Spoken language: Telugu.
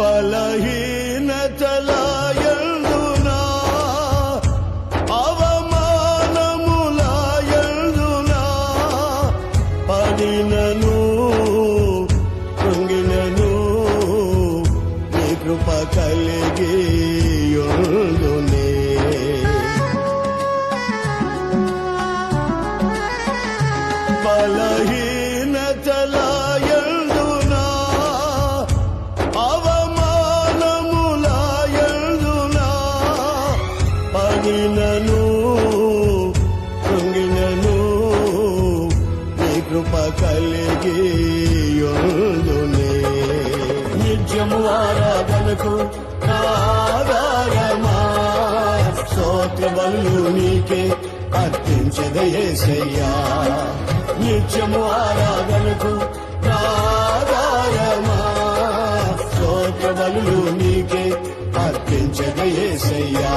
బలహీనతలయందునా అవమానములయందునా పడినను కృంగినను నీ కృప కలిగి యుందునే బలహీనతలయందునా అవమానములయందునా పడినను కృంగినను నీ కృప కలిగి యుందునే నిత్యము ఆరాధనకు ఆధారమా స్తోత్ర బలులు నీకే అర్పించదే యేసయ్యా నిత్యము ఆరాధనకు ఆధారమా స్తోత్ర బలులు నీకే అర్పించదే యేసయ్యా